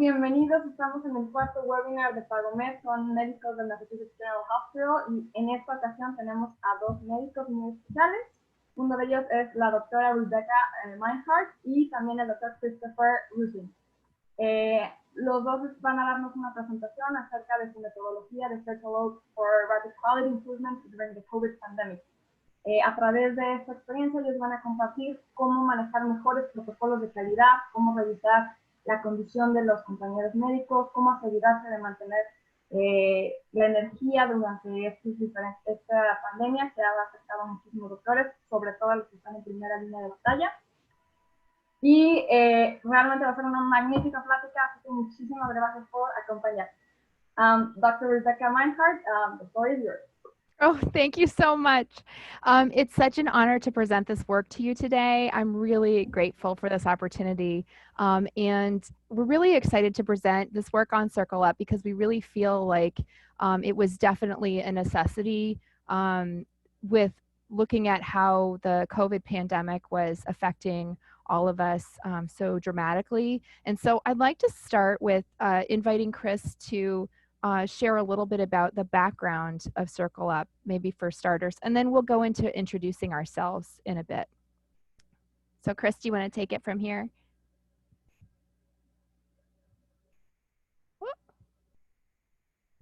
bienvenidos. Estamos en el cuarto webinar de Pagomed con médicos de Massachusetts General Hospital y en esta ocasión tenemos a dos médicos muy especiales. Uno de ellos es la doctora Minehart y también el doctor Christopher Roussin. Los dos van a darnos una presentación acerca de su metodología de Rehearsal for Rapid Quality Improvement during the COVID pandemic. A través de esta experiencia ellos van a compartir cómo manejar mejores protocolos de calidad, cómo revisar la condición de los compañeros médicos, cómo asegurarse de mantener la energía durante esta pandemia que ha afectado a muchísimos doctores, sobre todo a los que están en primera línea de batalla. Y realmente va a ser una magnífica plática, así que muchísimas gracias por acompañar. Dr. Rebecca Minehart, the floor is yours. Oh, thank you so much. It's such an honor to present this work to you today. I'm really grateful for this opportunity. And we're really excited to present this work on Circle Up because we really feel like it was definitely a necessity with looking at how the COVID pandemic was affecting all of us so dramatically. And so I'd like to start with inviting Chris to share a little bit about the background of Circle Up, maybe for starters, and then we'll go into introducing ourselves in a bit. So Chris, do you want to take it from here? Whoop.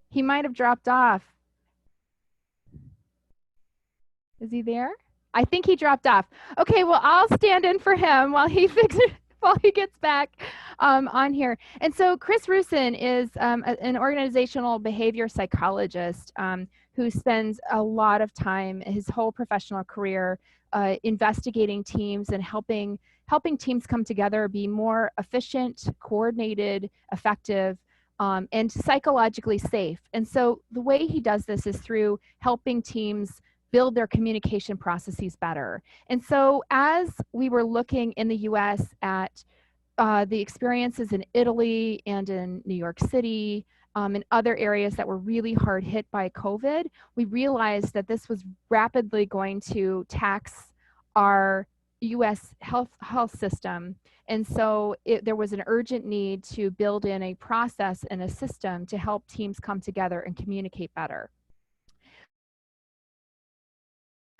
He might have dropped off. Is he there? I think he dropped off. Okay, well, I'll stand in for him while he fixes while he gets back on here. And so Chris Roussin is an organizational behavior psychologist who spends a lot of time, his whole professional career, investigating teams and helping teams come together, be more efficient, coordinated, effective, and psychologically safe. And so the way he does this is through helping teams build their communication processes better. And so as we were looking in the US at the experiences in Italy and in New York City, and other areas that were really hard hit by COVID, we realized that this was rapidly going to tax our US health system. And so there was an urgent need to build in a process and a system to help teams come together and communicate better.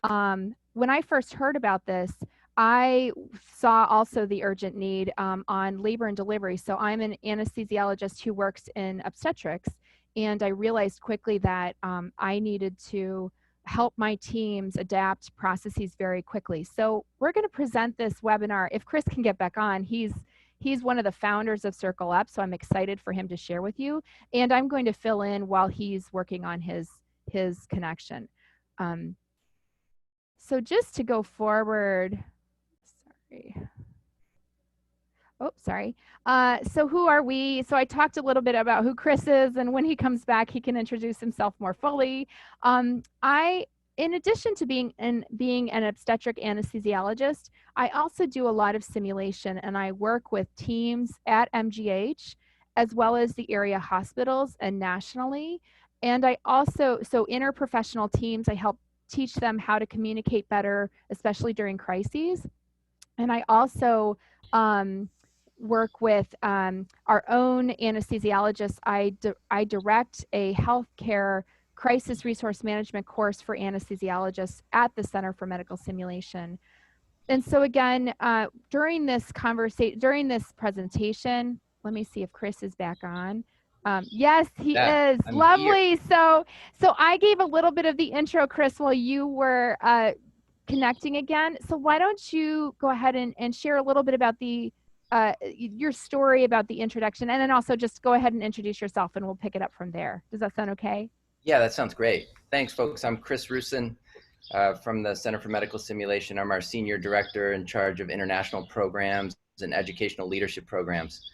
When I first heard about this, I saw also the urgent need on labor and delivery. So I'm an anesthesiologist who works in obstetrics, and I realized quickly that I needed to help my teams adapt processes very quickly. So we're going to present this webinar. If Chris can get back on, he's one of the founders of Circle Up, so I'm excited for him to share with you. And I'm going to fill in while he's working on his connection. So just to go forward, sorry. So who are we? So I talked a little bit about who Chris is, and when he comes back, he can introduce himself more fully. In addition to being an obstetric anesthesiologist, I also do a lot of simulation, and I work with teams at MGH, as well as the area hospitals and nationally. And I also, so interprofessional teams, I help teach them how to communicate better, especially during crises. And I also work with our own anesthesiologists. I direct a healthcare crisis resource management course for anesthesiologists at the Center for Medical Simulation. And so again, during this presentation, let me see if Chris is back on. Yes, he is. I'm lovely. Here. So I gave a little bit of the intro, Chris, while you were connecting again. So why don't you go ahead and share a little bit about your story about the introduction, and then also just go ahead and introduce yourself, and we'll pick it up from there. Does that sound okay? Yeah, that sounds great. Thanks, folks. I'm Chris Roussin from the Center for Medical Simulation. I'm our senior director in charge of international programs and educational leadership programs.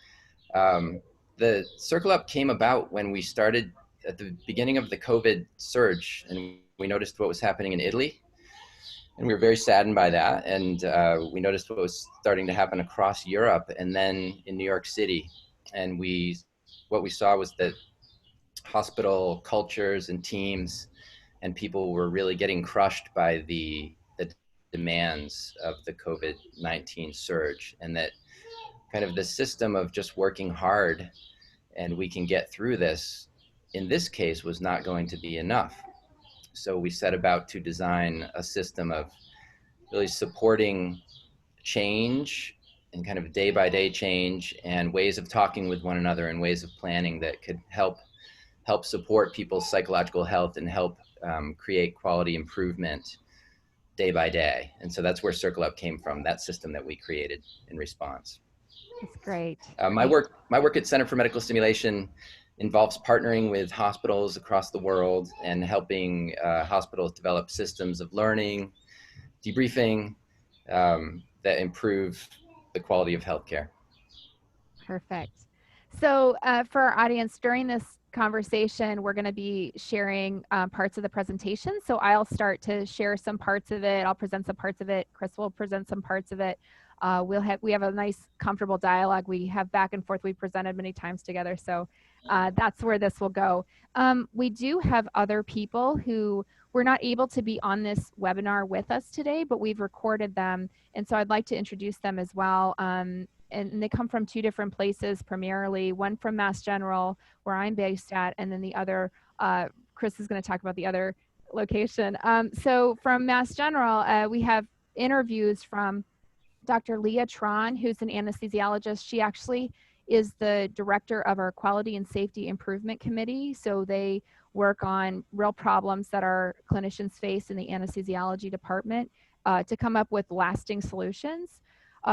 The Circle Up came about when we started at the beginning of the COVID surge, and we noticed what was happening in Italy, and we were very saddened by that. And we noticed what was starting to happen across Europe and then in New York City. And what we saw was that hospital cultures and teams and people were really getting crushed by the demands of the COVID-19 surge, and that kind of the system of just working hard and we can get through this, in this case, was not going to be enough. So we set about to design a system of really supporting change and kind of day-by-day change and ways of talking with one another and ways of planning that could help support people's psychological health and help create quality improvement day by day. And so that's where Circle Up came from, that system that we created in response. That's great. My work at Center for Medical Simulation involves partnering with hospitals across the world and helping hospitals develop systems of learning, debriefing, that improve the quality of healthcare. Perfect. So for our audience, during this conversation, we're going to be sharing parts of the presentation. So I'll start to share some parts of it. I'll present some parts of it. Chris will present some parts of it. We have a nice, comfortable dialogue. We have back and forth. We presented many times together. So that's where this will go. We do have other people who were not able to be on this webinar with us today, but we've recorded them. And so I'd like to introduce them as well. And they come from two different places, primarily one from Mass General, where I'm based at, and then the other, Chris is going to talk about the other location. So from Mass General, we have interviews from Dr. Leah Tron, who's an anesthesiologist. She actually is the director of our Quality and Safety Improvement Committee. So they work on real problems that our clinicians face in the anesthesiology department to come up with lasting solutions.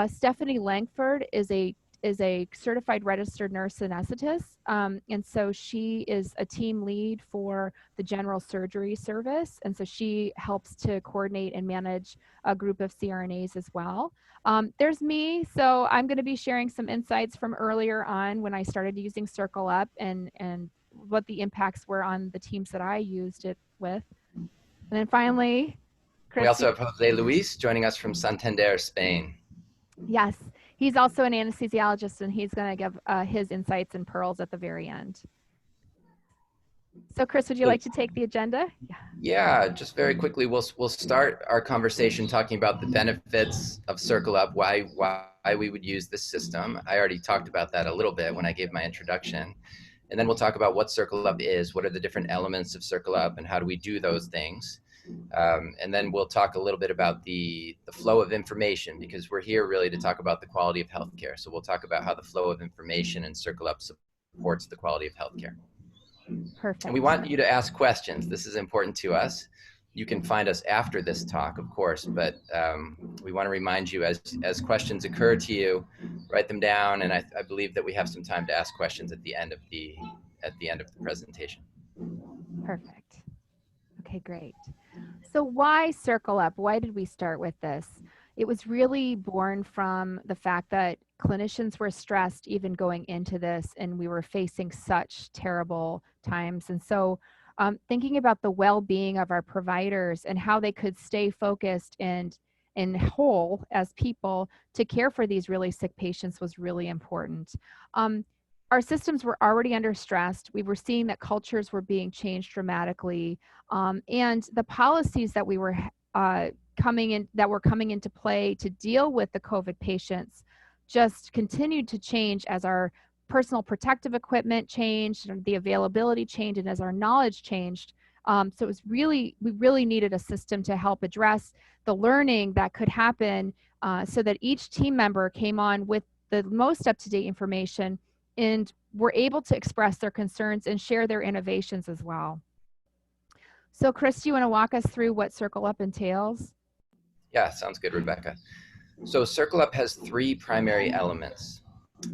Stephanie Langford is a certified registered nurse anesthetist, and so she is a team lead for the general surgery service, and so she helps to coordinate and manage a group of CRNAs as well. There's me, so I'm going to be sharing some insights from earlier on when I started using Circle Up and what the impacts were on the teams that I used it with. And then finally, Chris. We also have Jose Luis joining us from Santander, Spain. Yes, he's also an anesthesiologist, and he's going to give his insights and pearls at the very end. So Chris, would you like to take the agenda? Yeah, just very quickly, we'll start our conversation talking about the benefits of Circle Up, why we would use this system. I already talked about that a little bit when I gave my introduction. And then we'll talk about what Circle Up is, what are the different elements of Circle Up, and how do we do those things. And then we'll talk a little bit about the flow of information, because we're here really to talk about the quality of healthcare. So we'll talk about how the flow of information in Circle Up supports the quality of healthcare. Perfect. And we want you to ask questions. This is important to us. You can find us after this talk, of course, but we want to remind you as questions occur to you, write them down, and I believe that we have some time to ask questions at the end of the presentation. Perfect. Okay, great. So why Circle Up? Why did we start with this? It was really born from the fact that clinicians were stressed even going into this, and we were facing such terrible times. And so thinking about the well-being of our providers and how they could stay focused and whole as people to care for these really sick patients was really important. Our systems were already under stress. We were seeing that cultures were being changed dramatically, and the policies that we were coming into play to deal with the COVID patients just continued to change as our personal protective equipment changed, the availability changed, and as our knowledge changed. So it was we really needed a system to help address the learning that could happen, so that each team member came on with the most up-to-date information and were able to express their concerns and share their innovations as well. So Chris, do you want to walk us through what Circle Up entails? Yeah, sounds good, Rebecca. So Circle Up has three primary elements.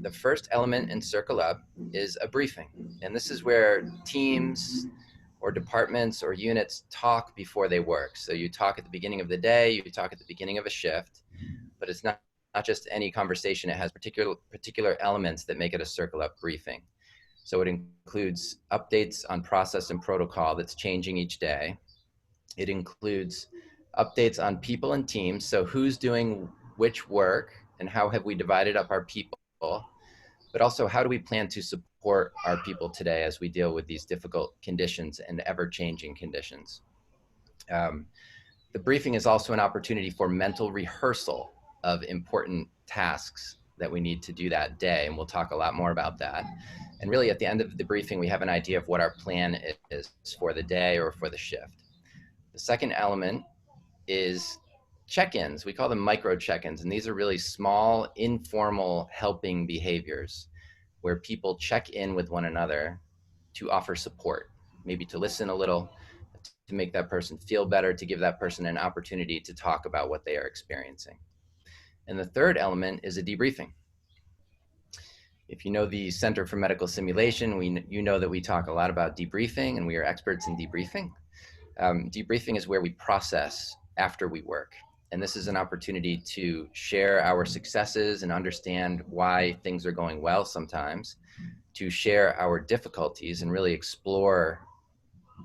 The first element in Circle Up is a briefing, and this is where teams or departments or units talk before they work. So you talk at the beginning of the day, you talk at the beginning of a shift, but it's not just any conversation. It has particular elements that make it a Circle Up briefing. So it includes updates on process and protocol that's changing each day. It includes updates on people and teams. So who's doing which work and how have we divided up our people, but also how do we plan to support our people today as we deal with these difficult conditions and ever-changing conditions. The briefing is also an opportunity for mental rehearsal of important tasks that we need to do that day, and we'll talk a lot more about that. And really at the end of the briefing, we have an idea of what our plan is for the day or for the shift. The second element is check-ins. We call them micro check-ins, and these are really small, informal helping behaviors where people check in with one another to offer support, maybe to listen a little, to make that person feel better, to give that person an opportunity to talk about what they are experiencing. And the third element is a debriefing. If you know the Center for Medical Simulation, you know that we talk a lot about debriefing, and we are experts in debriefing. Debriefing is where we process after we work. And this is an opportunity to share our successes and understand why things are going well sometimes, to share our difficulties and really explore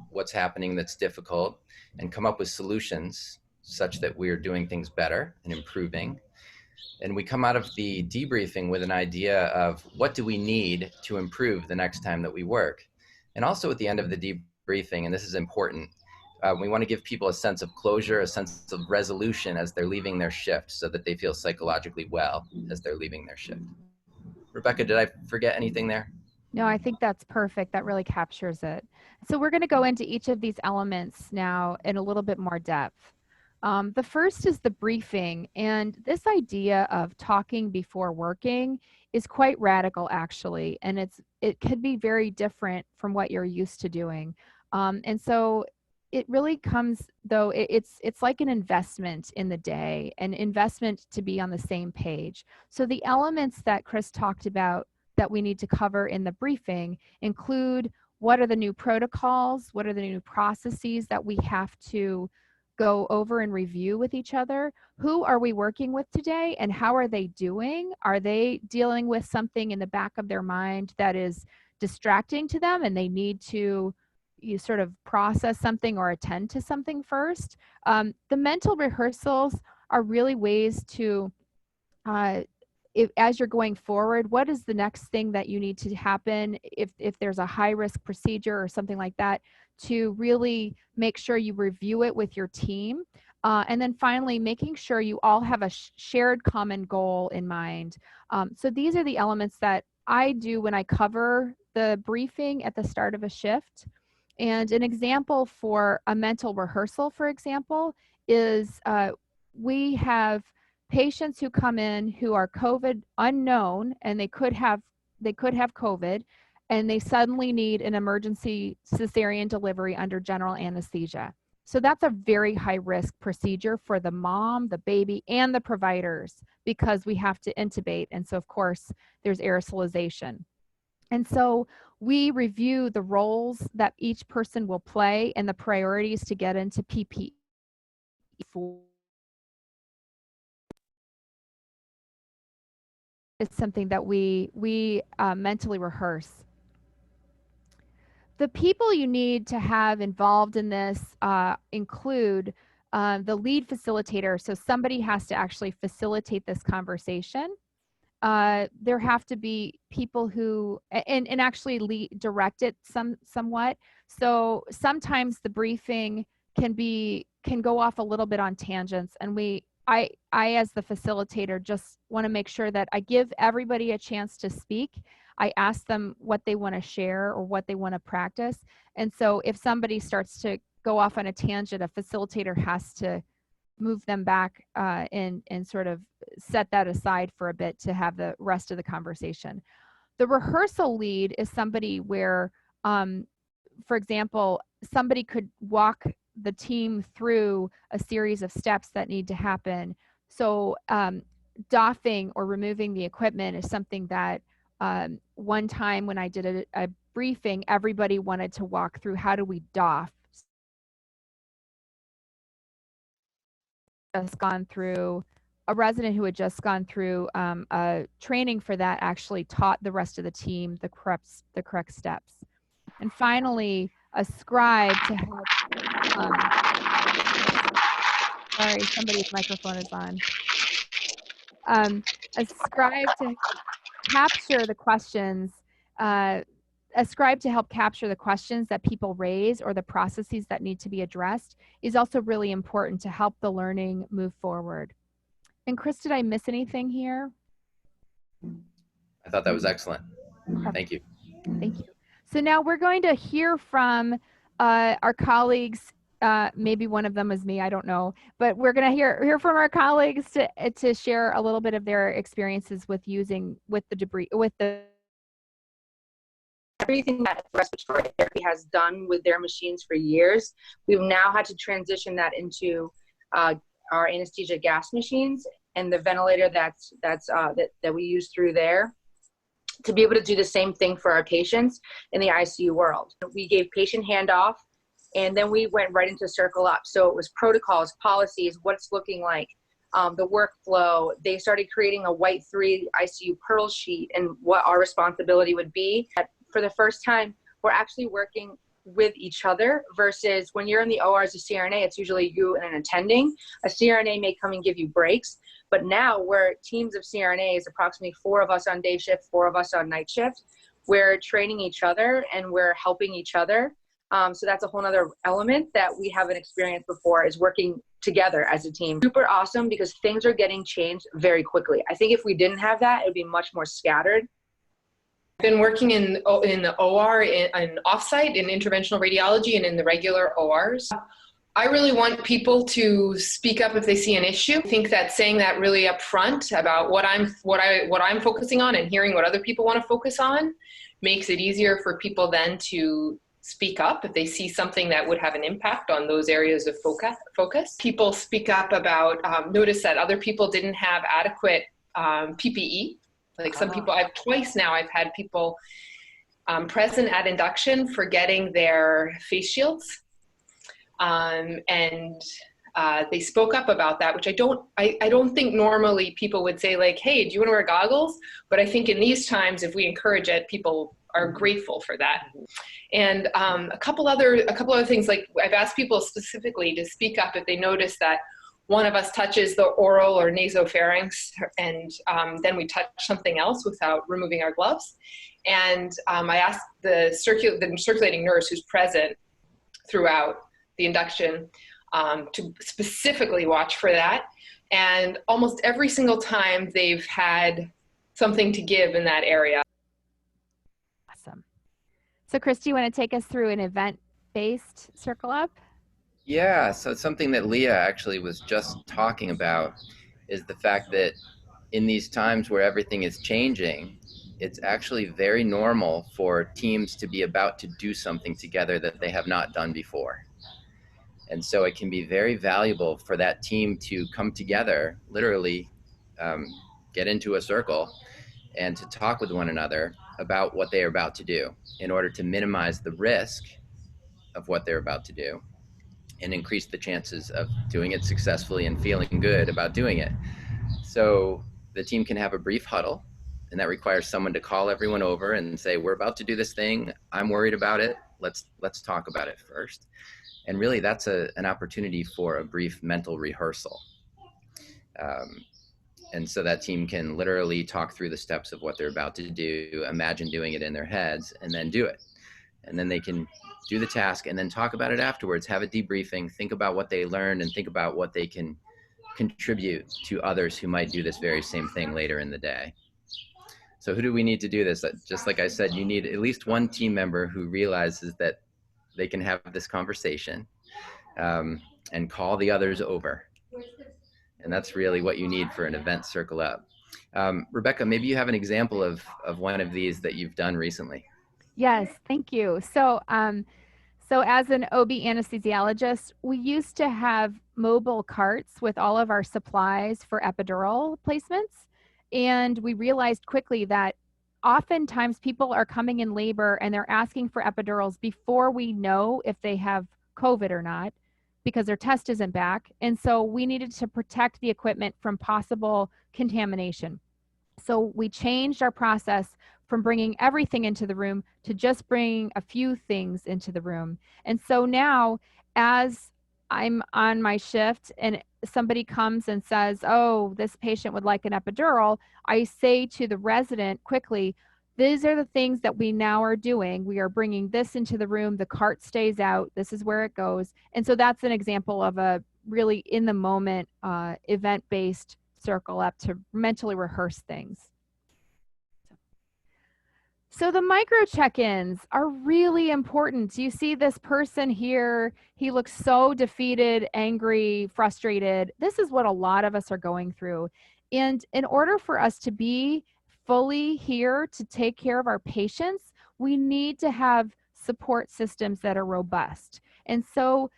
what's happening that's difficult and come up with solutions such that we're doing things better and improving. And we come out of the debriefing with an idea of what do we need to improve the next time that we work. And also at the end of the debriefing, and this is important, we want to give people a sense of closure, a sense of resolution as they're leaving their shift so that they feel psychologically well as they're leaving their shift. Rebecca, did I forget anything there? No, I think that's perfect. That really captures it. So we're going to go into each of these elements now in a little bit more depth. The first is the briefing, and this idea of talking before working is quite radical actually, and it could be very different from what you're used to doing. And so it really comes, though, it's like an investment in the day, an investment to be on the same page. So the elements that Chris talked about that we need to cover in the briefing include what are the new protocols, what are the new processes that we have to go over and review with each other, who are we working with today and how are they doing? Are they dealing with something in the back of their mind that is distracting to them and they need to sort of process something or attend to something first? The mental rehearsals are really ways to as you're going forward, what is the next thing that you need to happen if there's a high risk procedure or something like that, to really make sure you review it with your team. And then finally, making sure you all have a shared common goal in mind. So these are the elements that I do when I cover the briefing at the start of a shift. And an example for a mental rehearsal, for example, is we have patients who come in who are COVID unknown, and they could have COVID, and they suddenly need an emergency cesarean delivery under general anesthesia. So that's a very high risk procedure for the mom, the baby, and the providers, because we have to intubate. And so of course there's aerosolization. And so we review the roles that each person will play and the priorities to get into PPE for is something that we mentally rehearse. The people you need to have involved in this include the lead facilitator. So somebody has to actually facilitate this conversation. There have to be people who, and actually direct it somewhat. So sometimes the briefing can go off a little bit on tangents, and I as the facilitator just want to make sure that I give everybody a chance to speak. I ask them what they want to share or what they want to practice. And so if somebody starts to go off on a tangent, a facilitator has to move them back and sort of set that aside for a bit to have the rest of the conversation. The rehearsal lead is somebody where, for example, somebody could walk the team through a series of steps that need to happen. So doffing or removing the equipment is something that one time when I did a briefing, everybody wanted to walk through how do we doff. Just gone through, a resident who had just gone through a training for that actually taught the rest of the team the correct steps. And finally, a scribe to help, sorry, somebody's microphone is on. A scribe to capture the questions, a scribe to help capture the questions that people raise or the processes that need to be addressed is also really important to help the learning move forward. And Chris, did I miss anything here? I thought that was excellent. Thank you. Thank you. So now we're going to hear from our colleagues. Maybe one of them is me, I don't know. But we're going to hear from our colleagues to share a little bit of their experiences with using everything that respiratory therapy has done with their machines for years. We've now had to transition that into our anesthesia gas machines and the ventilator that we use through there, to be able to do the same thing for our patients in the ICU world. We gave patient handoff, and then we went right into circle up. So it was protocols, policies, what it's looking like, the workflow. They started creating a white 3 ICU Pearl sheet and what our responsibility would be. For the first time, we're actually working with each other, versus when you're in the OR as a CRNA, it's usually you and an attending. A CRNA may come and give you breaks, but now we're teams of CRNAs, approximately 4 of us on day shift, 4 of us on night shift. We're training each other and we're helping each other. So that's a whole other element that we haven't experienced before, is working together as a team. Super awesome, because things are getting changed very quickly. I think if we didn't have that, it would be much more scattered. Been working in the OR, in offsite, in interventional radiology, and in the regular ORs. I really want people to speak up if they see an issue. I think that saying that really upfront about what I'm focusing on and hearing what other people want to focus on makes it easier for people then to speak up if they see something that would have an impact on those areas of focus. People speak up about, notice that other people didn't have adequate PPE. Like some people, twice now I've had people present at induction forgetting their face shields. And they spoke up about that, which I don't think normally people would say, like, hey, do you want to wear goggles? But I think in these times, if we encourage it, people are grateful for that. And a couple other things, like I've asked people specifically to speak up if they notice that one of us touches the oral or nasopharynx, and then we touch something else without removing our gloves. And I asked the circulating nurse who's present throughout the induction to specifically watch for that. And almost every single time they've had something to give in that area. Awesome. So Chris, do you want to take us through an event-based circle up? Yeah, so something that Leah actually was just talking about is the fact that in these times where everything is changing, it's actually very normal for teams to be about to do something together that they have not done before. And so it can be very valuable for that team to come together, literally get into a circle and to talk with one another about what they are about to do in order to minimize the risk of what they're about to do and increase the chances of doing it successfully and feeling good about doing it. So the team can have a brief huddle, and that requires someone to call everyone over and say, we're about to do this thing. I'm worried about it. Let's talk about it first. And really that's an opportunity for a brief mental rehearsal. And so that team can literally talk through the steps of what they're about to do, imagine doing it in their heads, and then do it. And then they can do the task and then talk about it afterwards, have a debriefing, think about what they learned, and think about what they can contribute to others who might do this very same thing later in the day. So who do we need to do this? Just like I said, you need at least one team member who realizes that they can have this conversation and call the others over. And that's really what you need for an event circle up. Rebecca, maybe you have an example of one of these that you've done recently. Yes, thank you. So as an OB anesthesiologist, we used to have mobile carts with all of our supplies for epidural placements. And we realized quickly that oftentimes people are coming in labor and they're asking for epidurals before we know if they have COVID or not, because their test isn't back. And so we needed to protect the equipment from possible contamination. So we changed our process from bringing everything into the room to just bringing a few things into the room. And so now, as I'm on my shift and somebody comes and says, oh, this patient would like an epidural, I say to the resident quickly, these are the things that we now are doing. We are bringing this into the room. The cart stays out. This is where it goes. And so that's an example of a really in the moment event-based circle up to mentally rehearse things. So the micro check-ins are really important. You see this person here, he looks so defeated, angry, frustrated. This is what a lot of us are going through. And in order for us to be fully here to take care of our patients, we need to have support systems that are robust. And so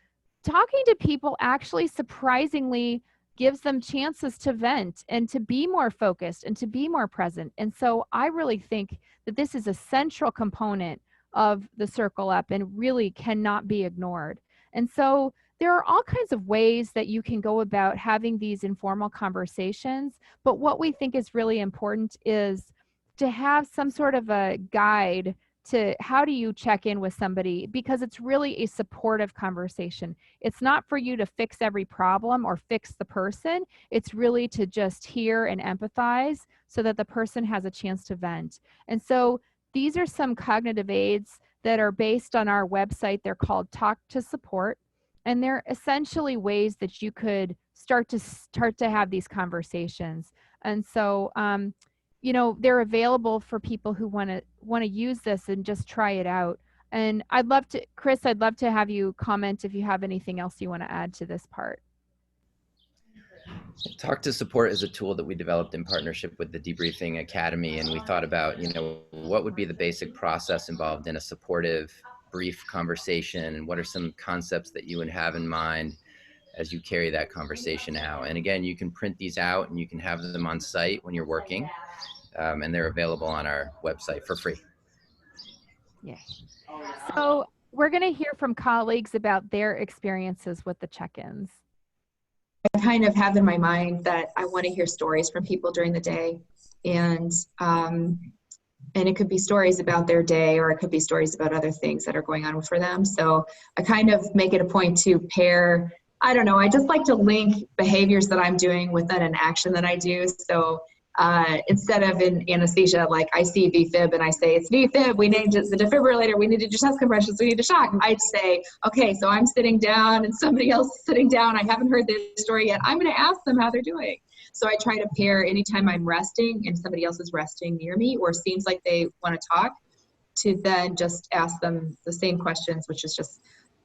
talking to people actually surprisingly gives them chances to vent and to be more focused and to be more present. And so I really think that this is a central component of the Circle Up and really cannot be ignored. And so there are all kinds of ways that you can go about having these informal conversations, but what we think is really important is to have some sort of a guide to how do you check in with somebody, because it's really a supportive conversation. It's not for you to fix every problem or fix the person. It's really to just hear and empathize so that the person has a chance to vent. And so these are some cognitive aids that are based on our website. They're called Talk to Support, and they're essentially ways that you could start to have these conversations. And so you know, they're available for people who want to use this and just try it out. And I'd love to, Chris, I'd love to have you comment if you have anything else you want to add to this part. Talk to Support is a tool that we developed in partnership with the Debriefing Academy, and we thought about, you know, what would be the basic process involved in a supportive, brief conversation, and what are some concepts that you would have in mind as you carry that conversation out. And again, you can print these out and you can have them on site when you're working. And they're available on our website for free. Yeah. So we're going to hear from colleagues about their experiences with the check-ins. I kind of have in my mind that I want to hear stories from people during the day, and it could be stories about their day, or it could be stories about other things that are going on for them. So I kind of make it a point to pair, I don't know, I just like to link behaviors that I'm doing with an action that I do. So instead of in anesthesia, like I see VFib and I say, it's VFib, we named it the defibrillator, we need to do chest compressions, we need to shock. I'd say, okay, so I'm sitting down and somebody else is sitting down. I haven't heard their story yet. I'm going to ask them how they're doing. So I try to pair anytime I'm resting and somebody else is resting near me or seems like they want to talk, to then just ask them the same questions, which is just,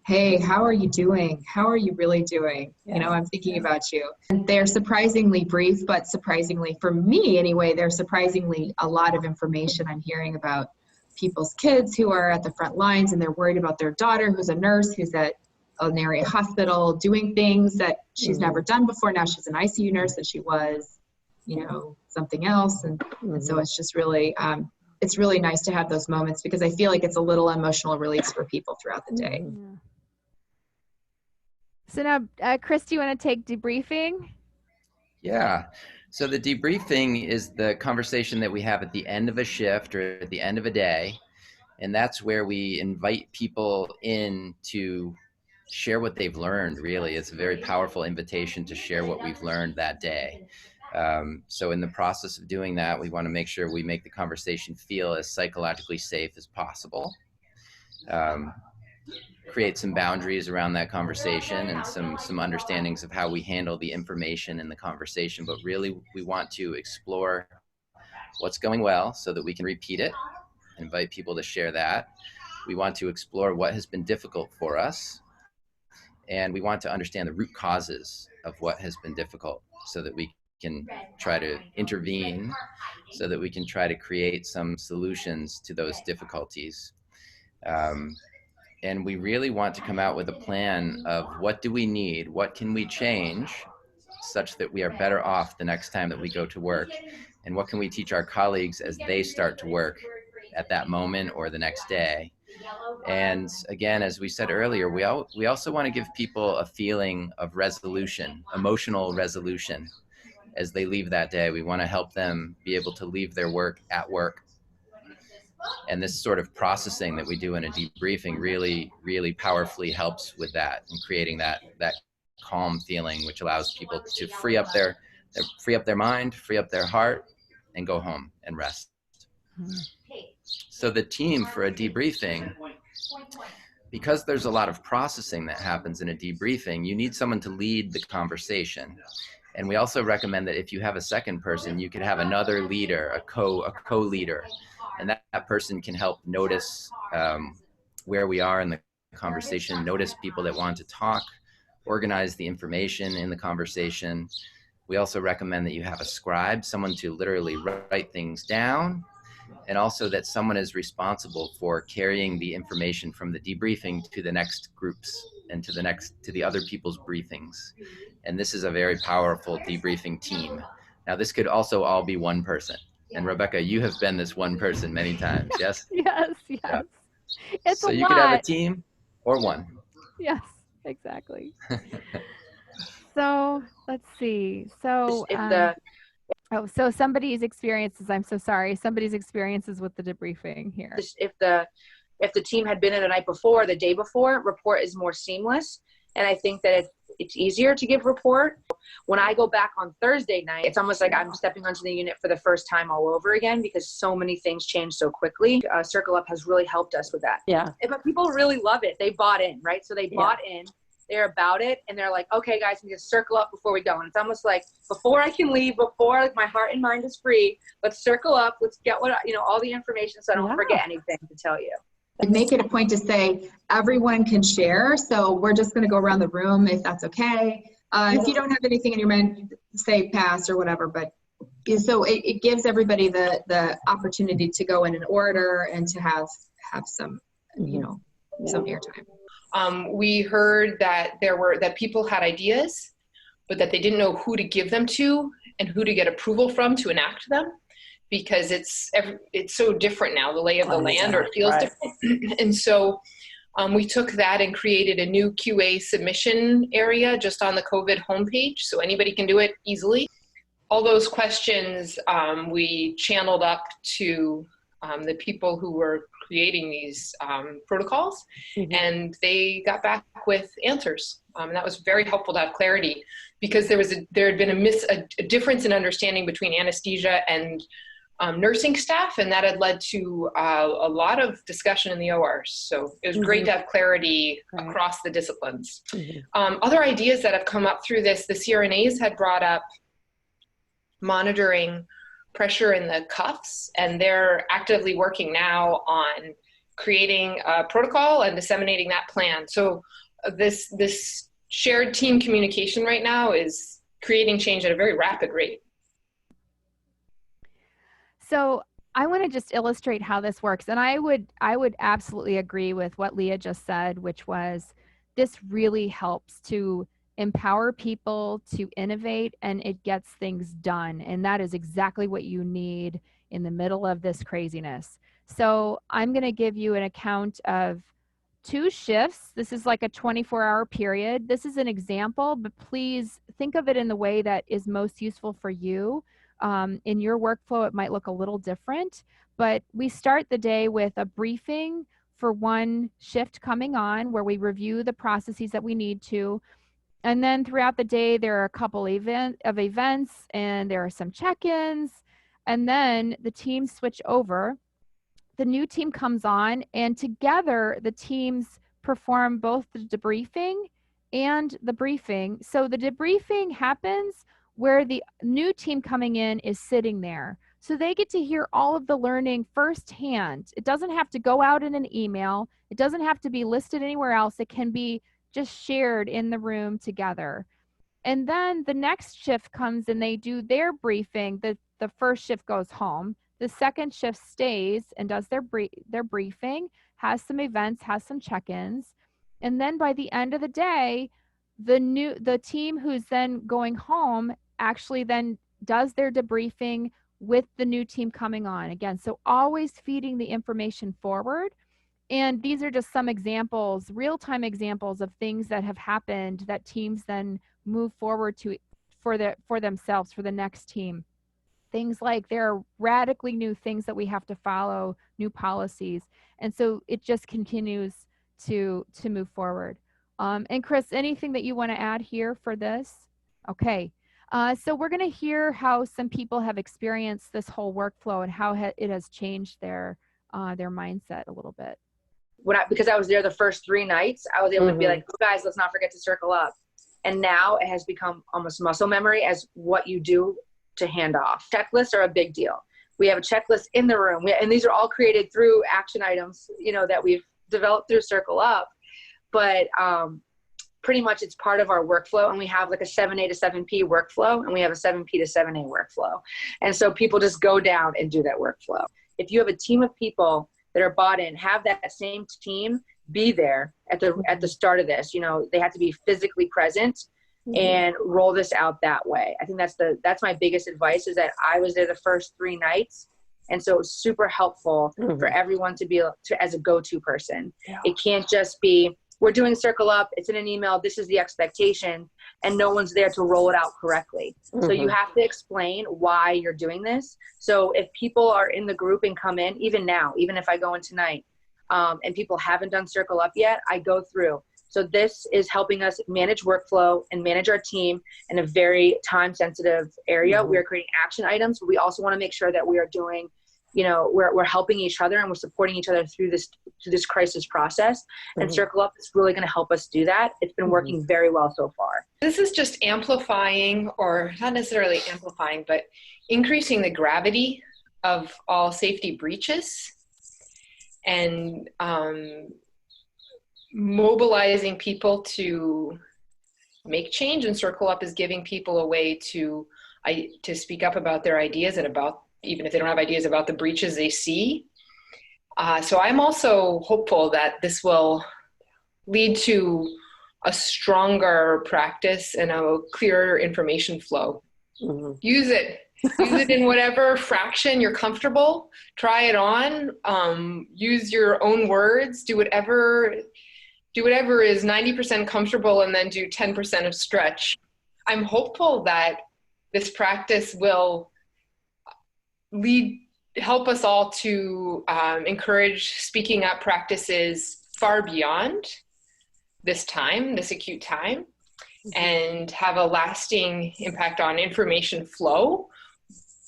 hey, how are you doing? How are you really doing? You know, I'm thinking about you. And they're surprisingly brief, but surprisingly, for me anyway, there's surprisingly a lot of information I'm hearing about people's kids who are at the front lines, and they're worried about their daughter who's a nurse, who's at an area hospital doing things that she's never done before. Now she's an ICU nurse and she was, you know, something else. And so it's just really, it's really nice to have those moments, because I feel like it's a little emotional release for people throughout the day. Yeah. So now, Chris, do you want to take debriefing? Yeah. So the debriefing is the conversation that we have at the end of a shift or at the end of a day. And that's where we invite people in to share what they've learned, really. It's a very powerful invitation to share what we've learned that day. So in the process of doing that, we want to make sure we make the conversation feel as psychologically safe as possible. Create some boundaries around that conversation and some understandings of how we handle the information in the conversation. But really, we want to explore what's going well so that we can repeat it, invite people to share that. We want to explore what has been difficult for us, and we want to understand the root causes of what has been difficult so that we can try to intervene, so that we can try to create some solutions to those difficulties. And we really want to come out with a plan of what do we need, what can we change such that we are better off the next time that we go to work, and what can we teach our colleagues as they start to work at that moment or the next day. And again, as we said earlier, we also want to give people a feeling of resolution, emotional resolution as they leave that day. We want to help them be able to leave their work at work. And this sort of processing that we do in a debriefing really, really powerfully helps with that and creating that calm feeling, which allows people to free up their mind, free up their heart, and go home and rest. So the team for a debriefing, because there's a lot of processing that happens in a debriefing, you need someone to lead the conversation. And we also recommend that if you have a second person, you could have another leader, a co-leader. And that person can help notice where we are in the conversation, notice people that want to talk, organize the information in the conversation. We also recommend that you have a scribe, someone to literally write things down, and also that someone is responsible for carrying the information from the debriefing to the next groups and to the other people's briefings. And this is a very powerful debriefing team. Now, this could also all be one person. And Rebecca, you have been this one person many times, yes? Yes, yes. Yeah. It's so a you lot. could have a team or one. Yes, exactly. So let's see. So so somebody's experiences, I'm so sorry, somebody's experiences with the debriefing here. If the team had been in the night before, the day before, report is more seamless. And I think that it's easier to give report. When I go back on Thursday night, it's almost like I'm stepping onto the unit for the first time all over again because so many things change so quickly. Circle Up has really helped us with that. Yeah. But people really love it. They bought in, right? So they bought in. They're about it, and they're like, okay, guys, we just circle up before we go. And it's almost like before I can leave, before like my heart and mind is free, let's circle up. Let's get all the information so I don't forget anything to tell you. And make it a point to say everyone can share. So we're just going to go around the room if that's okay. If you don't have anything in your mind, say pass or whatever. But so it gives everybody the opportunity to go in an order and to have some, some airtime. We heard that that people had ideas, but that they didn't know who to give them to and who to get approval from to enact them, because it's so different now, the lay of the land, or it feels different. And so we took that and created a new QA submission area just on the COVID homepage, so anybody can do it easily. All those questions we channeled up to the people who were creating these protocols, and they got back with answers. And that was very helpful to have clarity, because there had been a difference in understanding between anesthesia and nursing staff, and that had led to a lot of discussion in the ORs. So it was great to have clarity across the disciplines. Other ideas that have come up through this, the CRNAs had brought up monitoring pressure in the cuffs, and they're actively working now on creating a protocol and disseminating that plan. So this shared team communication right now is creating change at a very rapid rate. So I want to just illustrate how this works. And I would absolutely agree with what Leah just said, which was this really helps to empower people to innovate, and it gets things done. And that is exactly what you need in the middle of this craziness. So I'm going to give you an account of 2 shifts. This is like a 24-hour period. This is an example, but please think of it in the way that is most useful for you. In your workflow, it might look a little different, but we start the day with a briefing for one shift coming on, where we review the processes that we need to. And then throughout the day, there are a couple of events, and there are some check-ins, and then the teams switch over. The new team comes on, and together the teams perform both the debriefing and the briefing. So the debriefing happens where the new team coming in is sitting there. So they get to hear all of the learning firsthand. It doesn't have to go out in an email. It doesn't have to be listed anywhere else. It can be just shared in the room together. And then the next shift comes and they do their briefing. The first shift goes home. The second shift stays and does their briefing, has some events, has some check-ins. And then by the end of the day, the team who's then going home actually then does their debriefing with the new team coming on again. So always feeding the information forward. And these are just some examples, real-time examples of things that have happened that teams then move forward to for themselves, for the next team. Things like there are radically new things that we have to follow, new policies. And so it just continues to move forward. And Chris, anything that you want to add here for this? Okay. So we're going to hear how some people have experienced this whole workflow and how it has changed their mindset a little bit. Because I was there the first 3 nights, I was able to be like, oh, guys, let's not forget to circle up. And now it has become almost muscle memory as what you do to hand off. Checklists are a big deal. We have a checklist in the room. And these are all created through action items, you know, that we've developed through Circle Up. But pretty much it's part of our workflow. And we have like a 7A to 7P workflow, and we have a 7P to 7A workflow. And so people just go down and do that workflow. If you have a team of people that are bought in, have that same team be there at the start of this. You know, they have to be physically present and roll this out that way. I think that's my biggest advice, is that I was there the first 3 nights. And so it was super helpful for everyone to be as a go-to person. Yeah. It can't just be, we're doing Circle Up, it's in an email, this is the expectation, and no one's there to roll it out correctly. So you have to explain why you're doing this. So if people are in the group and come in, even now, even if I go in tonight, and people haven't done Circle Up yet, I go through. So this is helping us manage workflow and manage our team in a very time-sensitive area. We are creating action items, but we also want to make sure that we are doing, you know, we're helping each other and we're supporting each other through this crisis process. And Circle Up is really going to help us do that. It's been working very well so far. This is just amplifying, or not necessarily amplifying, but increasing the gravity of all safety breaches, and mobilizing people to make change. And Circle Up is giving people a way to speak up about their ideas, and about, even if they don't have ideas, about the breaches they see. So I'm also hopeful that this will lead to a stronger practice and a clearer information flow. Use it. Use it in whatever fraction you're comfortable. Try it on. Use your own words. Do whatever is 90% comfortable, and then do 10% of stretch. I'm hopeful that this practice will help us all to encourage speaking up practices far beyond this acute time, and have a lasting impact on information flow,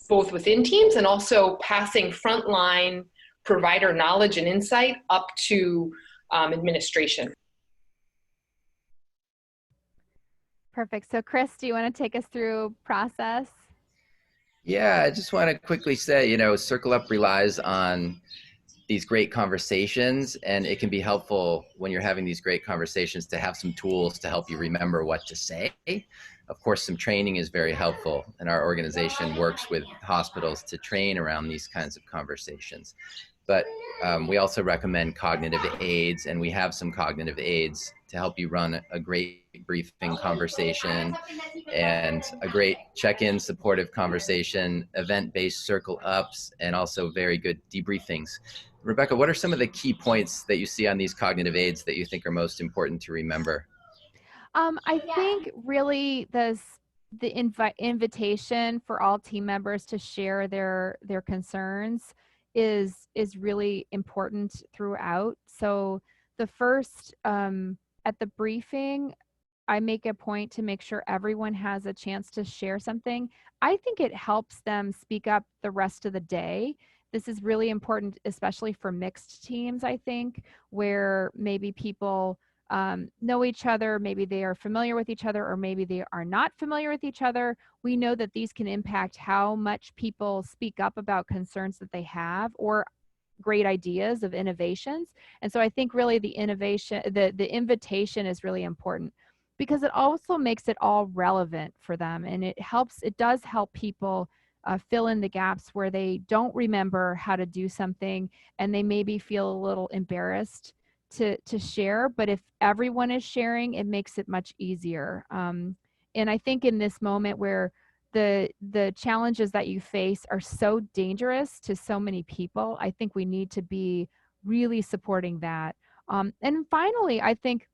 both within teams and also passing frontline provider knowledge and insight up to administration. Perfect. So Chris, do you want to take us through process? Yeah, I just want to quickly say, you know, Circle Up relies on these great conversations, and it can be helpful when you're having these great conversations to have some tools to help you remember what to say. Of course, some training is very helpful, and our organization works with hospitals to train around these kinds of conversations. But we also recommend cognitive aids, and we have some cognitive aids to help you run a great briefing conversation and a great check-in supportive conversation, event-based Circle Ups, and also very good debriefings. Rebecca, what are some of the key points that you see on these cognitive aids that you think are most important to remember? I think really the invitation for all team members to share their concerns is really important throughout. So the first, at the briefing, I make a point to make sure everyone has a chance to share something. I think it helps them speak up the rest of the day. This is really important, especially for mixed teams, I think, where maybe people know each other, maybe they are familiar with each other, or maybe they are not familiar with each other. We know that these can impact how much people speak up about concerns that they have or great ideas of innovations. And so I think really the invitation is really important, because it also makes it all relevant for them, and it does help people fill in the gaps where they don't remember how to do something and they maybe feel a little embarrassed to share. But if everyone is sharing, it makes it much easier. And I think in this moment where the challenges that you face are so dangerous to so many people, I think we need to be really supporting that. And finally, I think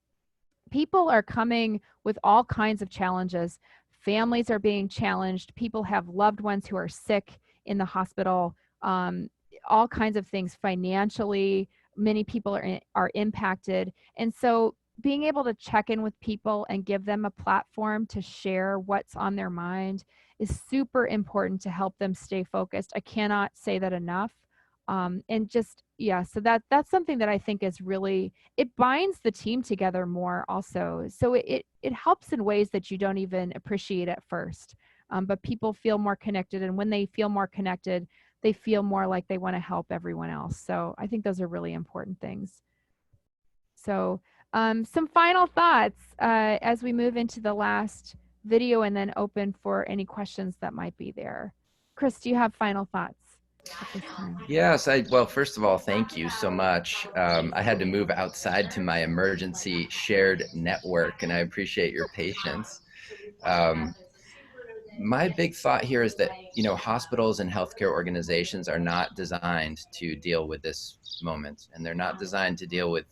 people are coming with all kinds of challenges. Families are being challenged. People have loved ones who are sick in the hospital, all kinds of things financially. Many people are impacted. And so being able to check in with people and give them a platform to share what's on their mind is super important to help them stay focused. I cannot say that enough. And just, yeah, so that's something that I think is really, it binds the team together more also. So it helps in ways that you don't even appreciate at first. But people feel more connected, and when they feel more connected, they feel more like they want to help everyone else. So I think those are really important things. So some final thoughts as we move into the last video and then open for any questions that might be there. Chris, do you have final thoughts at this time? Yes, well, first of all, thank you so much. I had to move outside to my emergency shared network, and I appreciate your patience. My big thought here is that, you know, hospitals and healthcare organizations are not designed to deal with this moment, and they're not designed to deal with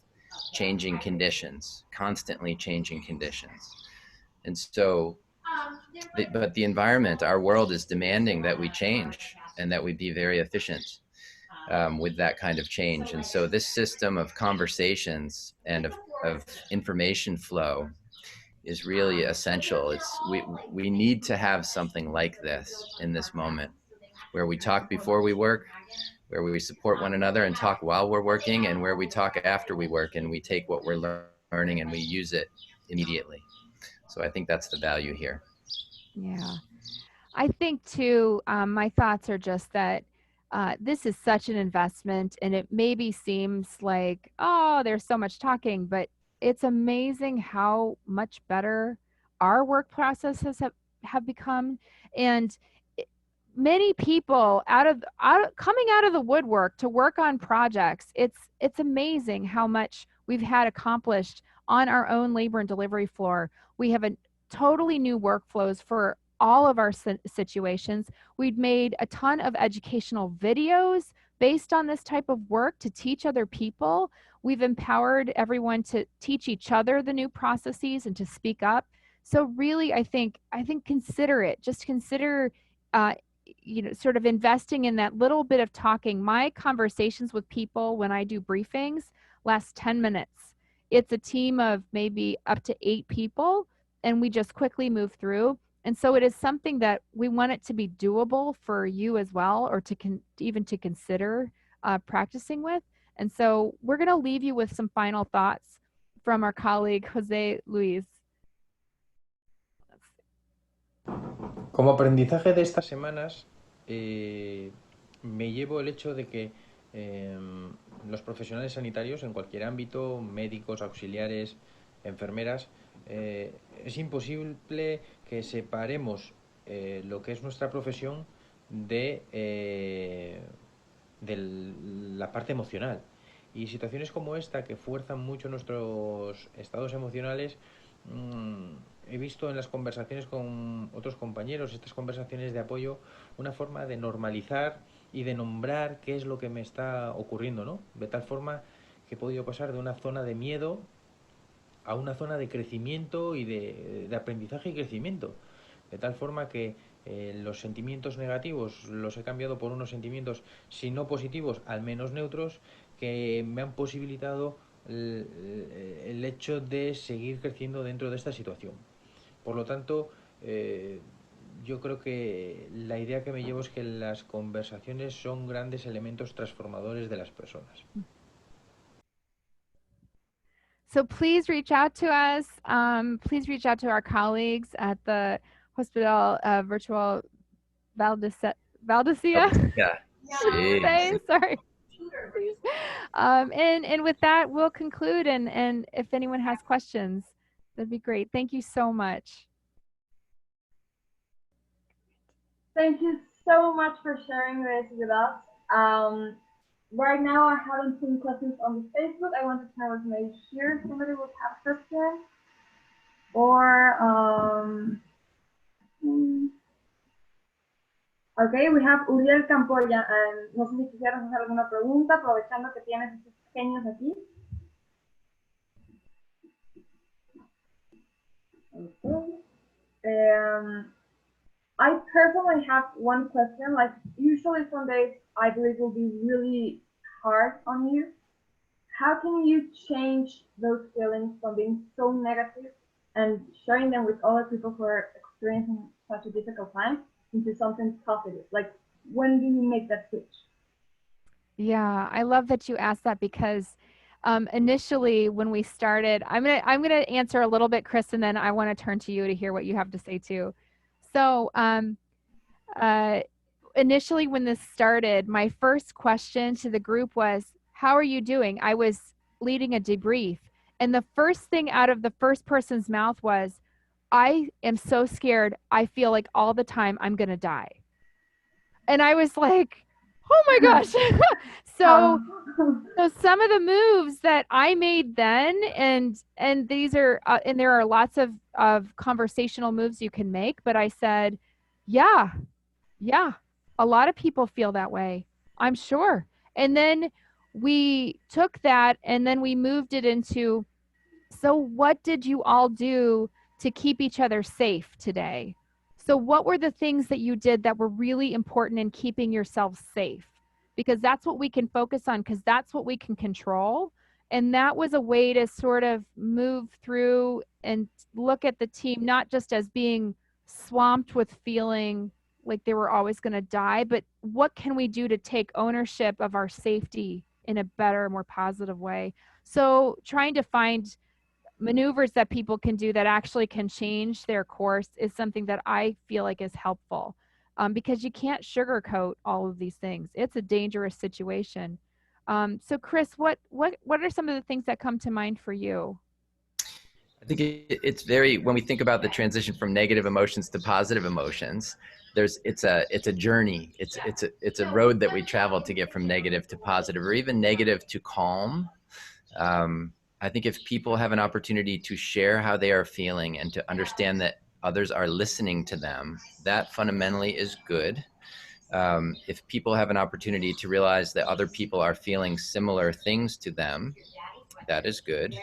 changing conditions, constantly changing conditions. And so, but the environment, our world is demanding that we change and that we be very efficient with that kind of change. And so this system of conversations and of information flow is really essential. We need to have something like this in this moment, where we talk before we work, where we support one another and talk while we're working, and where we talk after we work and we take what we're learning and we use it immediately. So I think that's the value here. Yeah, I think too, my thoughts are just that this is such an investment, and it maybe seems like, oh, there's so much talking, but it's amazing how much better our work processes have become. And many people coming out of the woodwork to work on projects, it's amazing how much we've had accomplished on our own labor and delivery floor. We have a totally new workflows for all of our situations. We've made a ton of educational videos based on this type of work to teach other people. We've empowered everyone to teach each other the new processes and to speak up. So really, I think consider it. Just consider, you know, sort of investing in that little bit of talking. My conversations with people when I do briefings last 10 minutes. It's a team of maybe up to 8 people, and we just quickly move through. And so it is something that we want it to be doable for you as well, or to even to consider practicing with. And so we're going to leave you with some final thoughts from our colleague, Jose Luis. Como aprendizaje de estas semanas, me llevo el hecho de que los profesionales sanitarios en cualquier ámbito, médicos, auxiliares, enfermeras, es imposible que separemos lo que es nuestra profesión de la parte emocional. Y situaciones como esta, que fuerzan mucho nuestros estados emocionales, he visto en las conversaciones con otros compañeros, estas conversaciones de apoyo, una forma de normalizar y de nombrar qué es lo que me está ocurriendo, ¿no? De tal forma que he podido pasar de una zona de miedo a una zona de crecimiento y de aprendizaje y crecimiento. De tal forma que los sentimientos negativos los he cambiado por unos sentimientos, si no positivos, al menos neutros, que me han posibilitado el hecho de seguir creciendo dentro de esta situación. Por lo tanto, yo creo que la idea que me llevo es que las conversaciones son grandes elementos transformadores de las personas. So please reach out to us. Please reach out to our colleagues at the Hospital Virtual Valdecilla. Yeah. Sorry. And with that, we'll conclude. And if anyone has questions, that'd be great. Thank you so much. Thank you so much for sharing this with us. Right now, I haven't seen questions on the Facebook. I wanted to know if maybe here somebody would have a question. Or, okay, we have Uriel Campoya. No sé si quisieras hacer alguna pregunta, aprovechando que tienes estos pequeños aquí. Okay. I personally have one question. Like, usually some days I believe will be really hard on you. How can you change those feelings from being so negative and sharing them with other people who are experiencing such a difficult time into something positive? Like, when do you make that switch? Yeah, I love that you asked that, because initially when we started, I'm gonna answer a little bit, Chris, and then I want to turn to you to hear what you have to say too. So initially when this started, my first question to the group was, how are you doing? I was leading a debrief. And the first thing out of the first person's mouth was, I am so scared. I feel like all the time I'm going to die. And I was like, oh my gosh. So some of the moves that I made then, and these are, and there are lots of conversational moves you can make, but I said, yeah, a lot of people feel that way, I'm sure. And then we took that and then we moved it into, so what did you all do to keep each other safe today? So what were the things that you did that were really important in keeping yourselves safe? Because that's what we can focus on, because that's what we can control. And that was a way to sort of move through and look at the team, not just as being swamped with feeling like they were always going to die, but what can we do to take ownership of our safety in a better, more positive way? So trying to find maneuvers that people can do that actually can change their course is something that I feel like is helpful, because you can't sugarcoat all of these things. It's a dangerous situation. So Chris, what are some of the things that come to mind for you? I think it's very, when we think about the transition from negative emotions to positive emotions, it's a journey. It's a road that we travel to get from negative to positive, or even negative to calm. I think if people have an opportunity to share how they are feeling and to understand that others are listening to them, that fundamentally is good. If people have an opportunity to realize that other people are feeling similar things to them, that is good.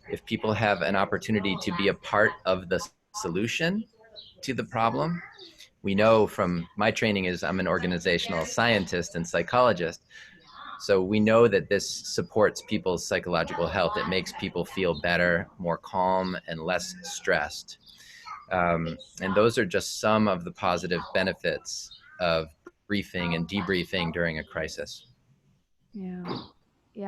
If people have an opportunity to be a part of the solution to the problem, we know from my training is I'm an organizational scientist and psychologist. So we know that this supports people's psychological health. It makes people feel better, more calm, and less stressed. And those are just some of the positive benefits of briefing and debriefing during a crisis. Yeah,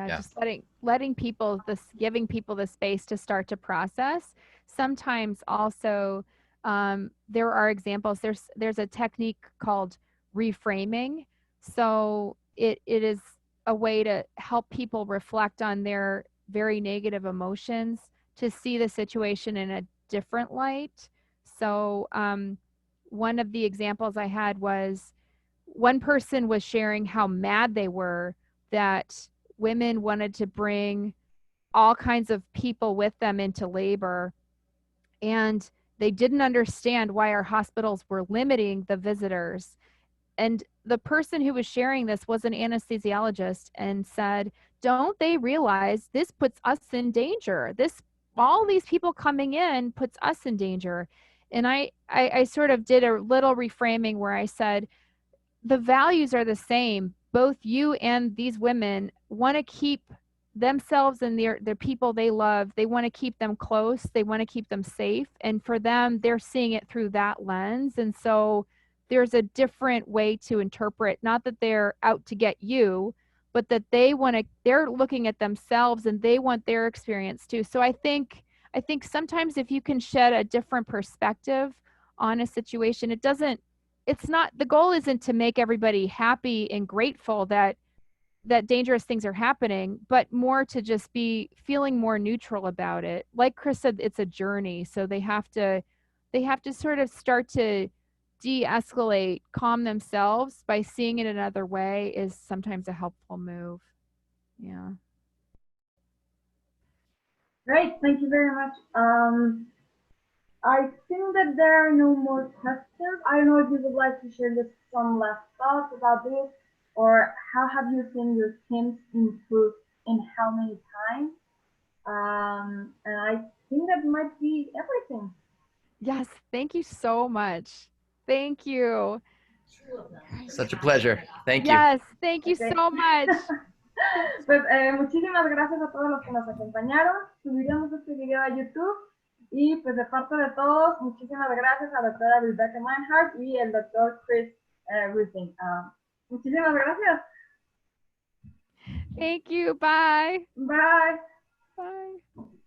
just letting people, giving people the space to start to process. Sometimes also there are examples. There's a technique called reframing. So it is a way to help people reflect on their very negative emotions, to see the situation in a different light. So one of the examples I had was, one person was sharing how mad they were that women wanted to bring all kinds of people with them into labor, and they didn't understand why our hospitals were limiting the visitors. And the person who was sharing this was an anesthesiologist and said, don't they realize this puts us in danger? All these people coming in puts us in danger. And I sort of did a little reframing where I said, the values are the same. Both you and these women want to keep themselves and their people they love, they want to keep them close, they want to keep them safe. And for them, they're seeing it through that lens. And so there's a different way to interpret, not that they're out to get you, but that they're looking at themselves and they want their experience too. So I think sometimes if you can shed a different perspective on a situation, the goal isn't to make everybody happy and grateful that dangerous things are happening, but more to just be feeling more neutral about it. Like Chris said, it's a journey. So they have to sort of start to de-escalate, calm themselves by seeing it another way is sometimes a helpful move. Yeah. Great, thank you very much. I think that there are no more questions. I don't know if you would like to share just some last thoughts about this, or how have you seen your teams improve in how many times? And I think that might be everything. Yes, thank you so much. Thank you. Such a pleasure. Thank you. Yes, thank you so much. Pues muchísimas gracias a todos los que nos acompañaron. Subiremos este video a YouTube. Y pues de parte de todos, muchísimas gracias a la doctora Rebecca Minehart y el doctor Chris Roussin. Muchísimas gracias. Thank you. Bye. Bye. Bye.